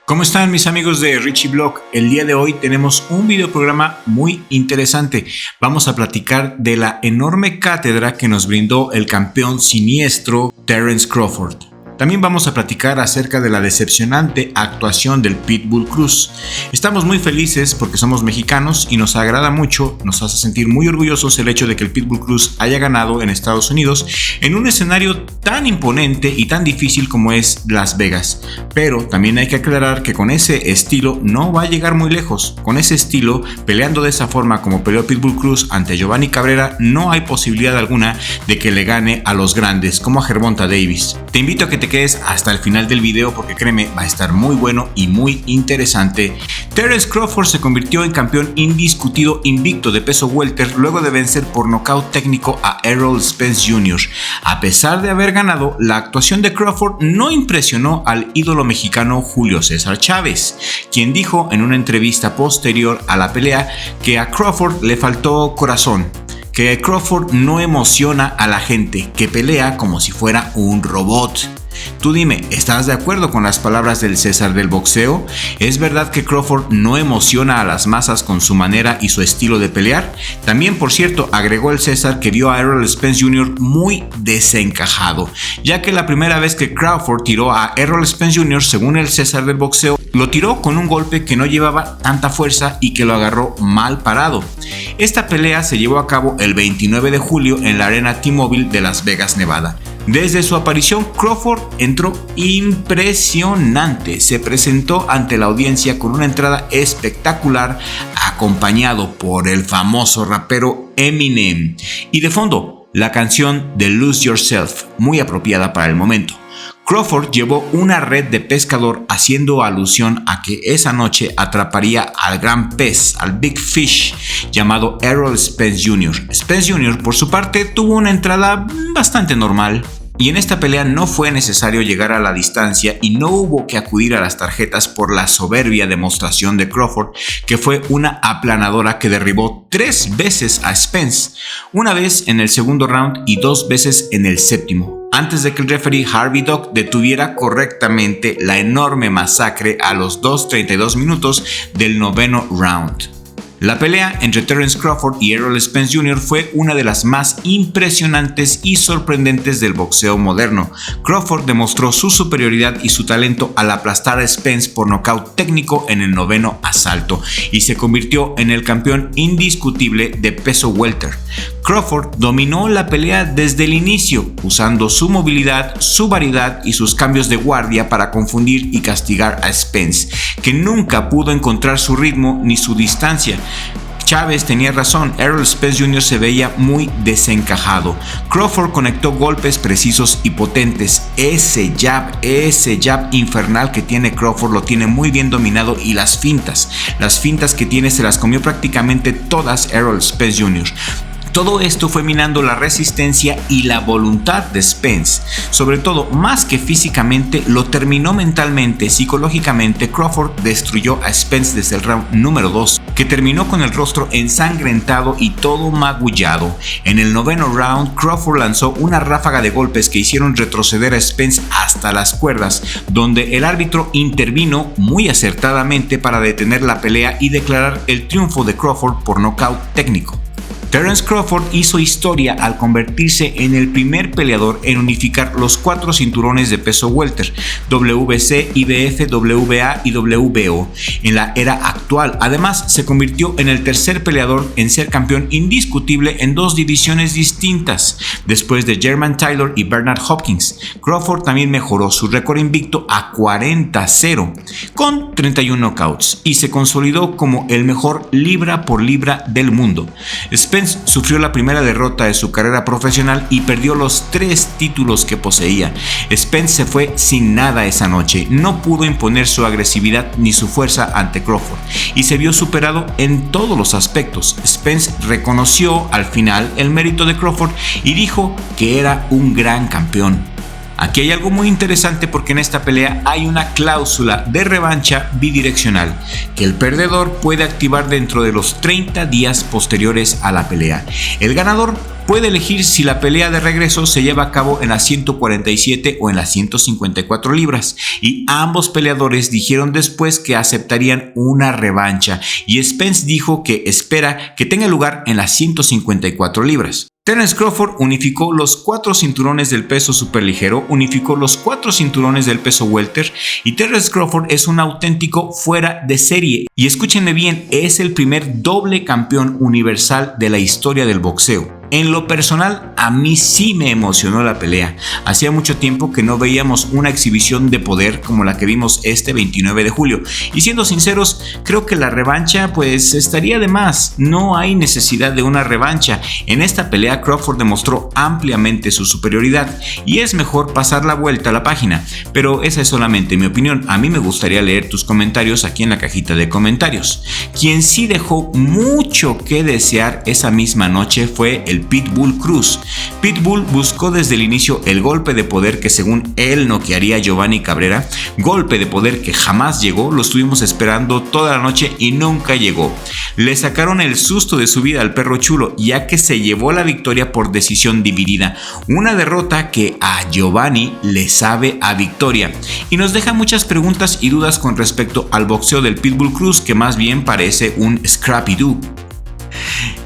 ¿Cómo están mis amigos de Richie Blog? El día de hoy tenemos un videoprograma muy interesante. Vamos a platicar de la enorme cátedra que nos brindó el campeón siniestro Terence Crawford. También vamos a platicar acerca de la decepcionante actuación del Pitbull Cruz. Estamos muy felices porque somos mexicanos y nos agrada mucho, nos hace sentir muy orgullosos el hecho de que el Pitbull Cruz haya ganado en Estados Unidos en un escenario tan imponente y tan difícil como es Las Vegas. Pero también hay que aclarar que con ese estilo no va a llegar muy lejos. Con ese estilo, peleando de esa forma como peleó Pitbull Cruz ante Giovanni Cabrera, no hay posibilidad alguna de que le gane a los grandes como a Gervonta Davis. Te invito a que te quedes hasta el final del video porque créeme, va a estar muy bueno y muy interesante. Terence Crawford se convirtió en campeón indiscutido invicto de peso welter luego de vencer por nocaut técnico a Errol Spence Jr. A pesar de haber ganado, la actuación de Crawford no impresionó al ídolo mexicano Julio César Chávez, quien dijo en una entrevista posterior a la pelea que a Crawford le faltó corazón, que Crawford no emociona a la gente, que pelea como si fuera un robot. Tú dime, ¿estás de acuerdo con las palabras del César del boxeo? ¿Es verdad que Crawford no emociona a las masas con su manera y su estilo de pelear? También, por cierto, agregó el César que vio a Errol Spence Jr. muy desencajado, ya que la primera vez que Crawford tiró a Errol Spence Jr., según el César del boxeo, lo tiró con un golpe que no llevaba tanta fuerza y que lo agarró mal parado. Esta pelea se llevó a cabo el 29 de julio en la Arena T-Mobile de Las Vegas, Nevada. Desde su aparición, Crawford entró impresionante. Se presentó ante la audiencia con una entrada espectacular, acompañado por el famoso rapero Eminem. Y de fondo, la canción de Lose Yourself, muy apropiada para el momento. Crawford llevó una red de pescador haciendo alusión a que esa noche atraparía al gran pez, al Big Fish, llamado Errol Spence Jr. Spence Jr. por su parte tuvo una entrada bastante normal. Y en esta pelea no fue necesario llegar a la distancia y no hubo que acudir a las tarjetas por la soberbia demostración de Crawford, que fue una aplanadora que derribó 3 veces a Spence, una vez en el segundo round y 2 veces en el séptimo, antes de que el referee Harvey Duck detuviera correctamente la enorme masacre a los 2:32 minutos del noveno round. La pelea entre Terence Crawford y Errol Spence Jr. fue una de las más impresionantes y sorprendentes del boxeo moderno. Crawford demostró su superioridad y su talento al aplastar a Spence por nocaut técnico en el noveno asalto y se convirtió en el campeón indiscutible de peso welter. Crawford dominó la pelea desde el inicio, usando su movilidad, su variedad y sus cambios de guardia para confundir y castigar a Spence, que nunca pudo encontrar su ritmo ni su distancia. Chávez tenía razón, Errol Spence Jr. se veía muy desencajado. Crawford conectó golpes precisos y potentes. Ese jab infernal que tiene Crawford lo tiene muy bien dominado y las fintas que tiene se las comió prácticamente todas Errol Spence Jr. Todo esto fue minando la resistencia y la voluntad de Spence. Sobre todo, más que físicamente, lo terminó mentalmente, psicológicamente. Crawford destruyó a Spence desde el round número 2, que terminó con el rostro ensangrentado y todo magullado. En el noveno round, Crawford lanzó una ráfaga de golpes que hicieron retroceder a Spence hasta las cuerdas, donde el árbitro intervino muy acertadamente para detener la pelea y declarar el triunfo de Crawford por nocaut técnico. Terence Crawford hizo historia al convertirse en el primer peleador en unificar los 4 cinturones de peso welter, WBC, IBF, WBA y WBO, en la era actual. Además, se convirtió en el tercer peleador en ser campeón indiscutible en 2 divisiones distintas, después de German Taylor y Bernard Hopkins. Crawford también mejoró su récord invicto a 40-0, con 31 knockouts, y se consolidó como el mejor libra por libra del mundo. Spence sufrió la primera derrota de su carrera profesional y perdió los 3 títulos que poseía. Spence se fue sin nada esa noche, no pudo imponer su agresividad ni su fuerza ante Crawford y se vio superado en todos los aspectos. Spence reconoció al final el mérito de Crawford y dijo que era un gran campeón. Aquí hay algo muy interesante porque en esta pelea hay una cláusula de revancha bidireccional que el perdedor puede activar dentro de los 30 días posteriores a la pelea. El ganador puede elegir si la pelea de regreso se lleva a cabo en las 147 o en las 154 libras, y ambos peleadores dijeron después que aceptarían una revancha, y Spence dijo que espera que tenga lugar en las 154 libras. Terence Crawford unificó los 4 cinturones del peso superligero, unificó los 4 cinturones del peso welter, y Terence Crawford es un auténtico fuera de serie. Y escúchenme bien, es el primer doble campeón universal de la historia del boxeo. En lo personal, a mí sí me emocionó la pelea. Hacía mucho tiempo que no veíamos una exhibición de poder como la que vimos este 29 de julio. Y siendo sinceros, creo que la revancha pues estaría de más. No hay necesidad de una revancha. En esta pelea Crawford demostró ampliamente su superioridad y es mejor pasar la vuelta a la página. Pero esa es solamente mi opinión. A mí me gustaría leer tus comentarios aquí en la cajita de comentarios. Quien sí dejó mucho que desear esa misma noche fue el Pitbull Cruz. Pitbull buscó desde el inicio el golpe de poder que según él noquearía a Giovanni Cabrera, golpe de poder que jamás llegó. Lo estuvimos esperando toda la noche y nunca llegó. Le sacaron el susto de su vida al perro chulo, ya que se llevó la victoria por decisión dividida, una derrota que a Giovanni le sabe a victoria, y nos deja muchas preguntas y dudas con respecto al boxeo del Pitbull Cruz, que más bien parece un Scrappy-Doo,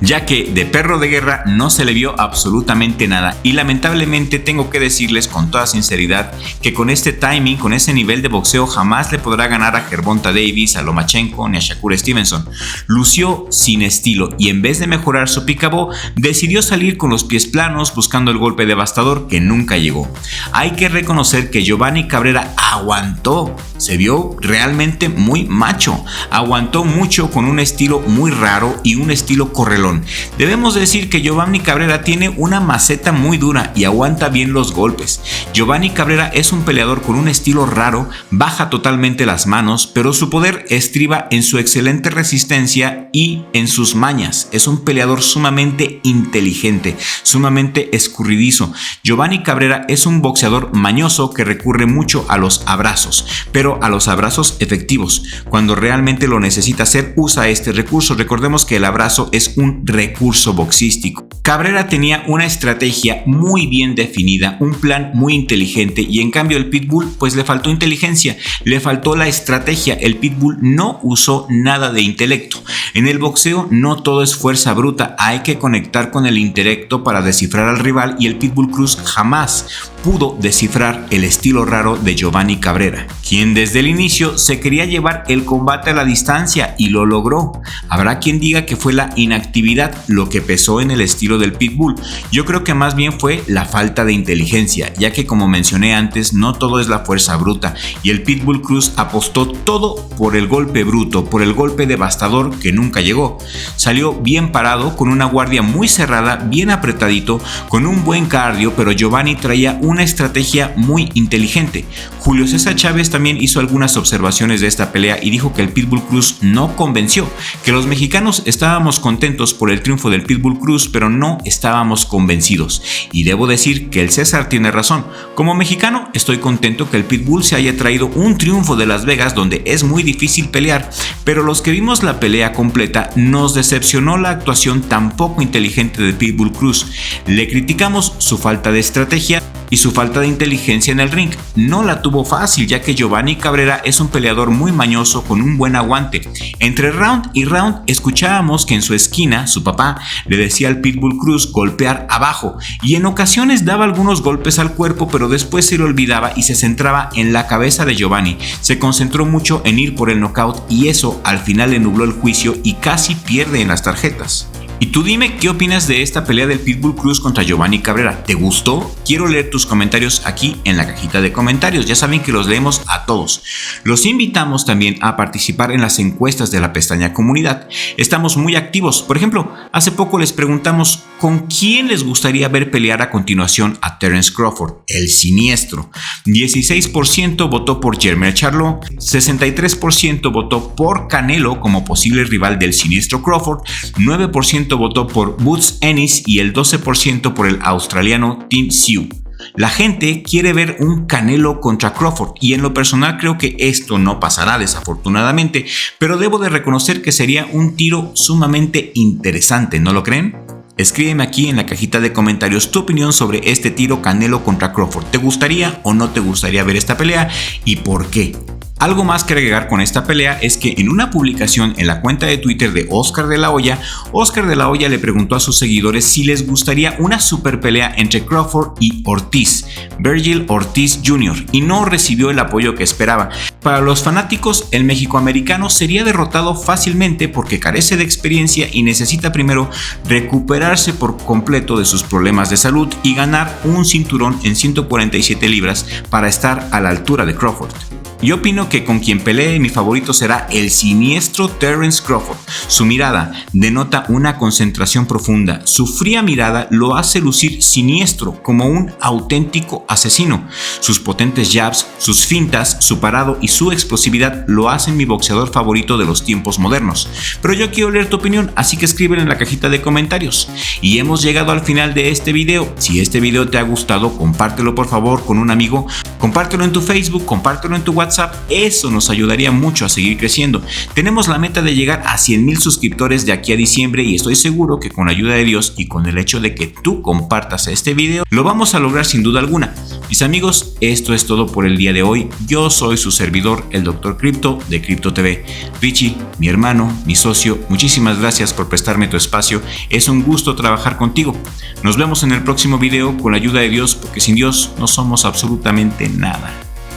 ya que de perro de guerra no se le vio absolutamente nada, y lamentablemente tengo que decirles con toda sinceridad que con este timing, con ese nivel de boxeo, jamás le podrá ganar a Gervonta Davis, a Lomachenko ni a Shakur Stevenson. Lució sin estilo y en vez de mejorar su picabó, decidió salir con los pies planos buscando el golpe devastador que nunca llegó. Hay que reconocer que Giovanni Cabrera aguantó, se vio realmente muy macho, aguantó mucho con un estilo muy raro y un estilo correlón. Debemos decir que Giovanni Cabrera tiene una maceta muy dura y aguanta bien los golpes. Giovanni Cabrera es un peleador con un estilo raro, baja totalmente las manos, pero su poder estriba en su excelente resistencia y en sus mañas. Es un peleador sumamente inteligente, sumamente escurridizo. Giovanni Cabrera es un boxeador mañoso que recurre mucho a los abrazos, pero a los abrazos efectivos. Cuando realmente lo necesita hacer, usa este recurso. Recordemos que el abrazo es un recurso boxístico. Cabrera tenía una estrategia muy bien definida, un plan muy inteligente, y en cambio el Pitbull pues le faltó inteligencia, le faltó la estrategia. El Pitbull no usó nada de intelecto. En el boxeo no todo es fuerza bruta, hay que conectar con el intelecto para descifrar al rival, y el Pitbull Cruz jamás pudo descifrar el estilo raro de Giovanni Cabrera, quien desde el inicio se quería llevar el combate a la distancia y lo logró. Habrá quien diga que fue la inactividad lo que pesó en el estilo del Pitbull. Yo creo que más bien fue la falta de inteligencia, ya que como mencioné antes, no todo es la fuerza bruta, y el Pitbull Cruz apostó todo por el golpe bruto, por el golpe devastador que nunca llegó. Salió bien parado, con una guardia muy cerrada, bien apretadito, con un buen cardio, pero Giovanni traía una estrategia muy inteligente. Julio César Chávez también hizo algunas observaciones de esta pelea y dijo que el Pitbull Cruz no convenció, que los mexicanos estábamos contentos por el triunfo del Pitbull Cruz, pero no estábamos convencidos. Y debo decir que el César tiene razón. Como mexicano estoy contento que el Pitbull se haya traído un triunfo de Las Vegas, donde es muy difícil pelear, pero los que vimos la pelea completa nos decepcionó la actuación tan poco inteligente de Pitbull Cruz. Le criticamos su falta de estrategia y su falta de inteligencia en el ring. No la tuvo fácil, ya que Giovanni Cabrera es un peleador muy mañoso con un buen aguante. Entre round y round escuchábamos que en su esquina su papá le decía al Pitbull Cruz golpear abajo, y en ocasiones daba algunos golpes al cuerpo, pero después se le olvidaba y se centraba en la cabeza de Giovanni. Se concentró mucho en ir por el knockout y eso al final le nubló el juicio y casi pierde en las tarjetas. Y tú dime qué opinas de esta pelea del Pitbull Cruz contra Giovanni Cabrera. ¿Te gustó? Quiero leer tus comentarios aquí en la cajita de comentarios. Ya saben que los leemos a todos. Los invitamos también a participar en las encuestas de la pestaña comunidad. Estamos muy activos. Por ejemplo, hace poco les preguntamos con quién les gustaría ver pelear a continuación a Terence Crawford, el siniestro. 16% votó por Jermell Charlo, 63% votó por Canelo como posible rival del siniestro Crawford, 9% votó por Boots Ennis y el 12% por el australiano Tim Tszyu. La gente quiere ver un Canelo contra Crawford y en lo personal creo que esto no pasará desafortunadamente, pero debo de reconocer que sería un tiro sumamente interesante, ¿no lo creen? Escríbeme aquí en la cajita de comentarios tu opinión sobre este tiro Canelo contra Crawford. ¿Te gustaría o no te gustaría ver esta pelea y por qué? Algo más que agregar con esta pelea es que en una publicación en la cuenta de Twitter de Oscar de la Hoya le preguntó a sus seguidores si les gustaría una super pelea entre Crawford y Ortiz, Vergil Ortiz Jr., y no recibió el apoyo que esperaba. Para los fanáticos, el mexicoamericano sería derrotado fácilmente porque carece de experiencia y necesita primero recuperarse por completo de sus problemas de salud y ganar un cinturón en 147 libras para estar a la altura de Crawford. Yo opino que con quien pelee mi favorito será el siniestro Terence Crawford. Su mirada denota una concentración profunda. Su fría mirada lo hace lucir siniestro, como un auténtico asesino. Sus potentes jabs, sus fintas, su parado y su explosividad lo hacen mi boxeador favorito de los tiempos modernos. Pero yo quiero leer tu opinión, así que escríbelo en la cajita de comentarios. Y hemos llegado al final de este video. Si este video te ha gustado, compártelo por favor con un amigo. Compártelo en tu Facebook, compártelo en tu WhatsApp. Eso nos ayudaría mucho a seguir creciendo. Tenemos la meta de llegar a 100,000 suscriptores de aquí a diciembre y estoy seguro que con la ayuda de Dios y con el hecho de que tú compartas este video, lo vamos a lograr sin duda alguna. Mis amigos, esto es todo por el día de hoy. Yo soy su servidor, el Dr. Crypto de Crypto TV. Richie, mi hermano, mi socio, muchísimas gracias por prestarme tu espacio. Es un gusto trabajar contigo. Nos vemos en el próximo video con la ayuda de Dios, porque sin Dios no somos absolutamente nada.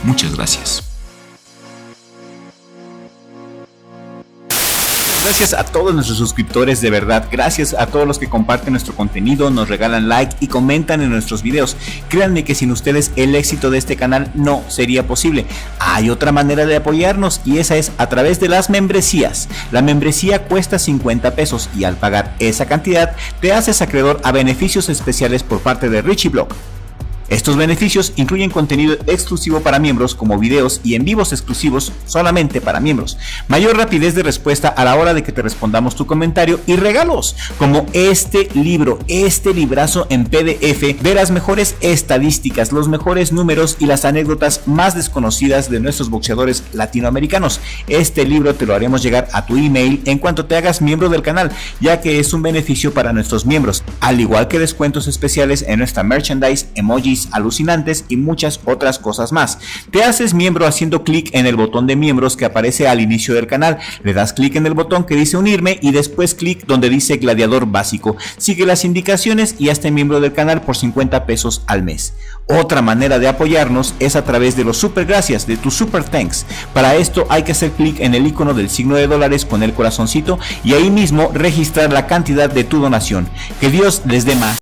Muchas gracias. Gracias a todos nuestros suscriptores, de verdad, gracias a todos los que comparten nuestro contenido, nos regalan like y comentan en nuestros videos. Créanme que sin ustedes el éxito de este canal no sería posible. Hay otra manera de apoyarnos y esa es a través de las membresías. La membresía cuesta 50 pesos y al pagar esa cantidad te haces acreedor a beneficios especiales por parte de Richie Blog. Estos beneficios incluyen contenido exclusivo para miembros como videos y en vivos exclusivos solamente para miembros, mayor rapidez de respuesta a la hora de que te respondamos tu comentario y regalos como este libro, este librazo en PDF de las mejores estadísticas, los mejores números y las anécdotas más desconocidas de nuestros boxeadores latinoamericanos. Este libro te lo haremos llegar a tu email en cuanto te hagas miembro del canal, ya que es un beneficio para nuestros miembros, al igual que descuentos especiales en nuestra merchandise, emojis alucinantes y muchas otras cosas más. Te haces miembro haciendo clic en el botón de miembros que aparece al inicio del canal, le das clic en el botón que dice unirme y después clic donde dice gladiador básico. Sigue las indicaciones y hazte miembro del canal por 50 pesos al mes. Otra manera de apoyarnos es a través de los super gracias, de tu super thanks. Para esto hay que hacer clic en el icono del signo de dólares con el corazoncito y ahí mismo registrar la cantidad de tu donación. Que Dios les dé más.